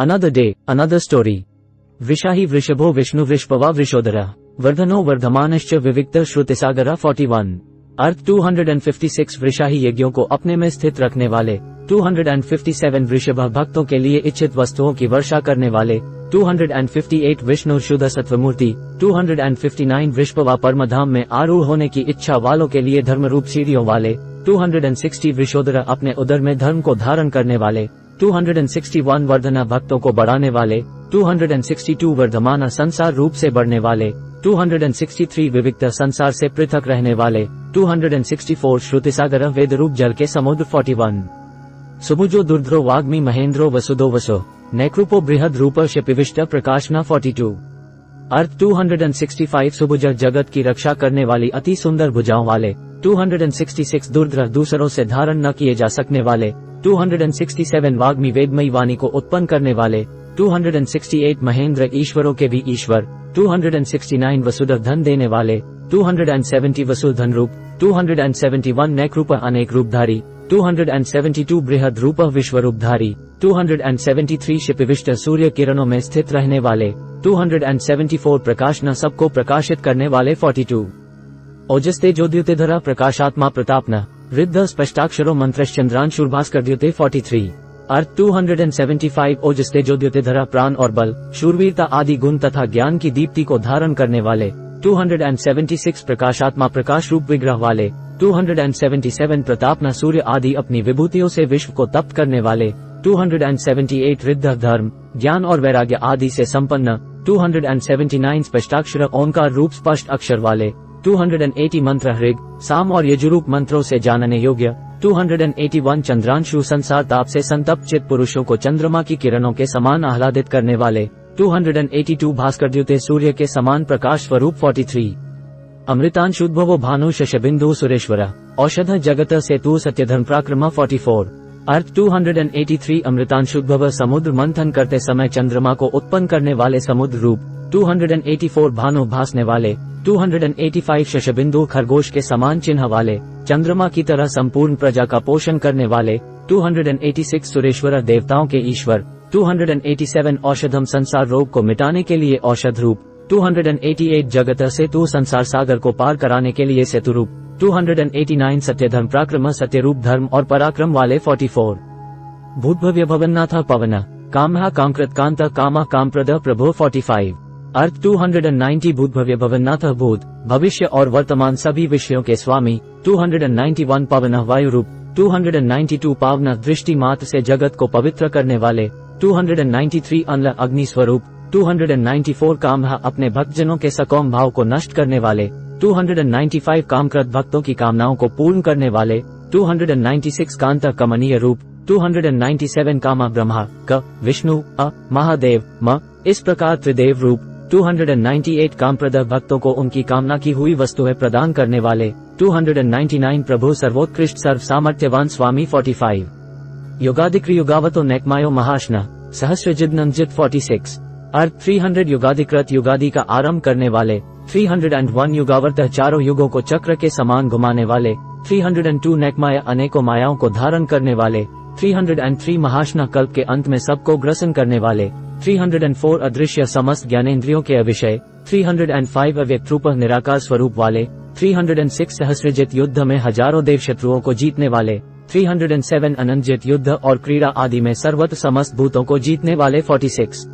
Another day another story. वृषाही वृषभो विष्णु वृषभवा वृषोदरा वर्धनो वर्धमानश्च विविक्त श्रुतिसागरा 41। अर्थ 256 वृषाही यज्ञों को अपने में स्थित रखने वाले। 257 वृषभ भक्तों के लिए इच्छित वस्तुओं की वर्षा करने वाले। 258 विष्णु शुद्ध सत्वमूर्ति। 259 वृषभवा परमधाम में आरूढ़ होने की इच्छा वालों के लिए धर्मरूप सीढ़ियों वाले। 260 वृषोदरा अपने उदर में धर्म को धारण करने वाले। 261 वर्धना भक्तों को बढ़ाने वाले। 262 वर्धमाना संसार रूप से बढ़ने वाले। 263 विविक्त संसार से पृथक रहने वाले। 264 श्रुतिसागर वेद रूप जल के समुद्र 41। सुभुजो दुर्ध्रो वाग्मी महेंद्रो वसुदो वसो नैकृपो बृहद रूप शिपिविष्ट प्रकाशना 42। अर्थ 265 सुभुज जगत की रक्षा करने वाली अति सुंदर भुजाओं वाले। 266 दुर्धर दूसरों से धारण न किए जा सकने वाले। 267 वाग्मी वेदमयी वाणी को उत्पन्न करने वाले। 268 महेंद्र ईश्वरों के भी ईश्वर। 269 वसुधर धन देने वाले। 270 वसुधन रूप। 271 नैकृप अनेक रूपधारी। 272 बृहद रूप विश्व रूपधारी। 273 शिपिविष्ट सूर्य किरणों में स्थित रहने वाले। 274 प्रकाश न सबको प्रकाशित करने वाले 42। ओजस्ते ज्योतिधरा प्रकाशात्मा प्रतापना वृद्ध स्पष्टाक्षरो मंत्रश्चंद्रांशुर्भास्करद्युते 43। अर्थ 275 ओजस्ते ज्योतिधरा प्राण और बल शूरवीरता आदि गुण तथा ज्ञान की दीप्ति को धारण करने वाले। 276 प्रकाशात्मा प्रकाश रूप विग्रह वाले। 277 प्रतापना सूर्य आदि अपनी विभूतियों से विश्व को तप्त करने वाले। 278 रिद्ध धर्म ज्ञान और वैराग्य आदि से संपन्न। 279 स्पष्टाक्षर ओंकार रूप स्पष्ट अक्षर वाले। 280 मंत्र ऋग साम और यजुरूप मंत्रों से जानने योग्य। 281 चंद्रांशु संसार ताप से संतप्त चित पुरुषों को चंद्रमा की किरणों के समान आह्लादित करने वाले। 282 भास्करद्युते सूर्य के समान प्रकाश स्वरूप 43। अमृतांशुद्भवो भानु शशबिंदु सुरेश्वरा औषध जगत सेतु सत्यधर्म पराक्रम 44। अर्थ 283 अमृतांशुद्भव समुद्र मंथन करते समय चंद्रमा को उत्पन्न करने वाले समुद्र रूप। 284 भानु भासने वाले। 285 शशबिंदु खरगोश के समान चिन्ह वाले चंद्रमा की तरह संपूर्ण प्रजा का पोषण करने वाले। 286 सुरेश्वर देवताओं के ईश्वर। 287 औषधम संसार रोग को मिटाने के लिए औषध रूप। 288 जगत सेतु संसार सागर को पार कराने के लिए सेतु रूप। 289 सत्यधर्म पराक्रम सत्यरूप धर्म और पराक्रम वाले 44। भूतभव्य भवन्नाथ पवन कामहा कांकृत कांत कामा कामप्रद प्रभो 45। अर्थ 290 भूतभव्य भवन्नाथ भूत भविष्य और वर्तमान सभी विषयों के स्वामी। 291 पवन वायु रूप। 292 पावन दृष्टि मात्र से जगत को पवित्र करने वाले। 293 अनल अग्नि स्वरूप। 294 कामहा अपने भक्तजनों के सकौम भाव को नष्ट करने वाले। 295 कामकृत भक्तों की कामनाओं को पूर्ण करने वाले। 296 कांत कमनीय रूप। 297 कामा ब्रह्मा क विष्णु अ महादेव म इस प्रकार त्रिदेव रूप। 298 कामप्रद भक्तों को उनकी कामना की हुई वस्तुएं प्रदान करने वाले। 299 प्रभु सर्वोत्कृष्ट सर्व सामर्थ्यवान स्वामी 45। युगादिक्र युगावतो नेकमायो महाशना सहस्रजिदनंजित 46। अर्थ 300 युगाधिकृत युगादि का आरंभ करने वाले। 301 युगावर्त चारों युगों को चक्र के समान घुमाने वाले। 302 नेकमाया अनेकों मायाओं को धारण करने वाले। 303 महाशना कल्प के अंत में सबको ग्रसन करने वाले। 304 अदृश्य समस्त ज्ञानेंद्रियों के अविषय। 305 अव्यक्त रूप निराकार स्वरूप वाले। 306 सहस्रजित युद्ध में हजारों देव शत्रुओं को जीतने वाले। 307 अनंतजित युद्ध और क्रीड़ा आदि में सर्वत्र समस्त भूतों को जीतने वाले 46।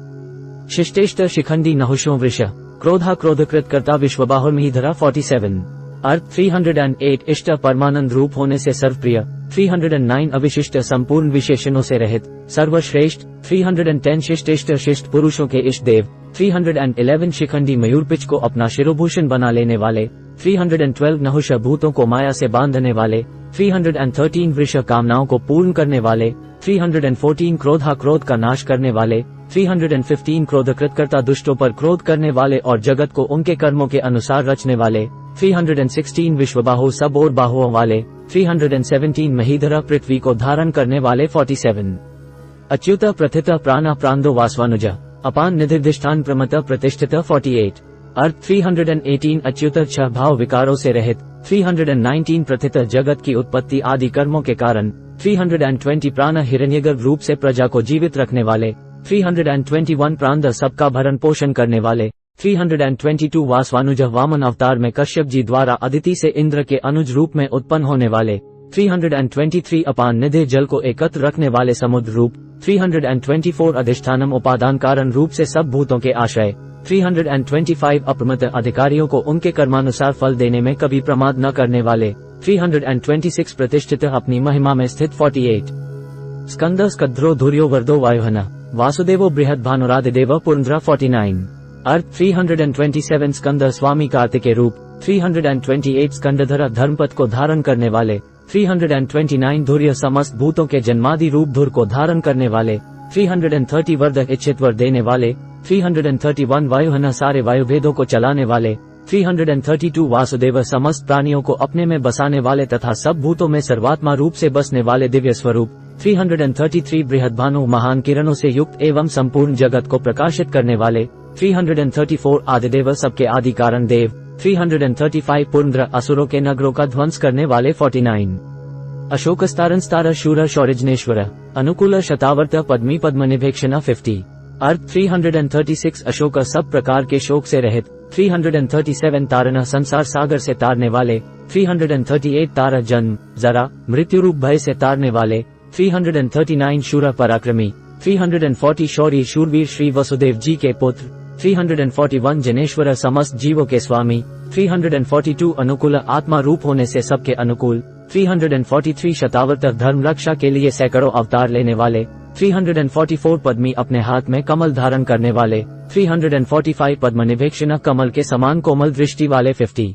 शिष्टेष्ट शिखंडी नहुषो वृष क्रोधा क्रोधकृत करता विश्वबाहुर्महीधरा 47। अर्थ 308 इष्ट परमानंद रूप होने से सर्वप्रिय। 309 अविशिष्ट संपूर्ण विशेषणों से रहित सर्वश्रेष्ठ। 310 शिष्टेष्ट शिष्ट पुरुषों के इष्ट देव। 311 शिखंडी मयूरपिच को अपना शिरोभूषण बना लेने वाले। 312 नहुष भूतों को माया से बांधने वाले। 313 वृष कामनाओं को पूर्ण करने वाले। 314 क्रोधा क्रोध का नाश करने वाले। 315 क्रोधकृत करता दुष्टों पर क्रोध करने वाले और जगत को उनके कर्मों के अनुसार रचने वाले। 316 विश्वबाहु सब और बाहुओं वाले। 317 महीधरा पृथ्वी को धारण करने वाले 47। अच्युत प्रथित प्राणा प्रांदो वासवानुज अपान निधिष्ठान प्रमत प्रतिष्ठित 48। अर्थ 318 अच्युत छह भाव विकारों से रहित। 319 प्रथित जगत की उत्पत्ति आदि कर्मों के कारण। 320 प्राण हिरण्यगर्भ रूप से प्रजा को जीवित रखने वाले। 321 प्रांद सबका भरण पोषण करने वाले। 322 वासवानुज वामन अवतार में कश्यप जी द्वारा अदिति से इंद्र के अनुज रूप में उत्पन्न होने वाले। 323 अपान निधि जल को एकत्र रखने वाले समुद्र रूप। 324 अधिष्ठानम उपादान कारण रूप से सब भूतों के आश्रय। 325 अप्रमत्त अधिकारियों को उनके कर्मानुसार फल देने में कभी प्रमाद न करने वाले। 326 प्रतिष्ठित अपनी महिमा में स्थित। 48 स्कंद स्कद्रो धुर्यो वर्दो वायुहन वासुदेवो बृहद भानुरादिदेव पुरंद्र। 49 अर्थ 327 स्कंद स्वामी कार्तिकेय रूप। 328 स्कंदधर धर्मपथ को धारण करने वाले। 329 धुर्य समस्त भूतों के जन्मादि रूप धुर को धारण करने वाले। 330 वर्ध इच्छित वर देने वाले। 331 वायुहन सारे वायुभेदों को चलाने वाले। 332 वासुदेव समस्त प्राणियों को अपने में बसाने वाले तथा सब भूतों में सर्वात्मा रूप से बसने वाले दिव्य स्वरूप। 333 बृहद्भानु महान किरणों से युक्त एवं संपूर्ण जगत को प्रकाशित करने वाले। 334 आदिदेव सबके आदि कारण देव। 335 पुरंद्र असुरों के नगरों का ध्वंस करने वाले। 49 अशोकस्तारन स्तार शूर शौरिजनेश्वर अनुकूल शतावर्त पद्मी पद्मनिभेक्षण। 50 अर्थ 336 अशोक सब प्रकार के शोक से रहित। 337 तारण संसार सागर से तारने वाले। 338 तार जन्म जरा मृत्यु रूप भय से तारने वाले। 339 शूर पराक्रमी। 340 शौर्य शूरवीर श्री वसुदेव जी के पुत्र। 341 जनेश्वर समस्त जीवों के स्वामी। 342 अनुकूल आत्मा रूप होने से सबके अनुकूल। 343 शतावर्त धर्म रक्षा के लिए सैकड़ों अवतार लेने वाले। 344 पद्मी अपने हाथ में कमल धारण करने वाले। 345 पद्मनिभेक्षण कमल के समान कोमल दृष्टि वाले। 50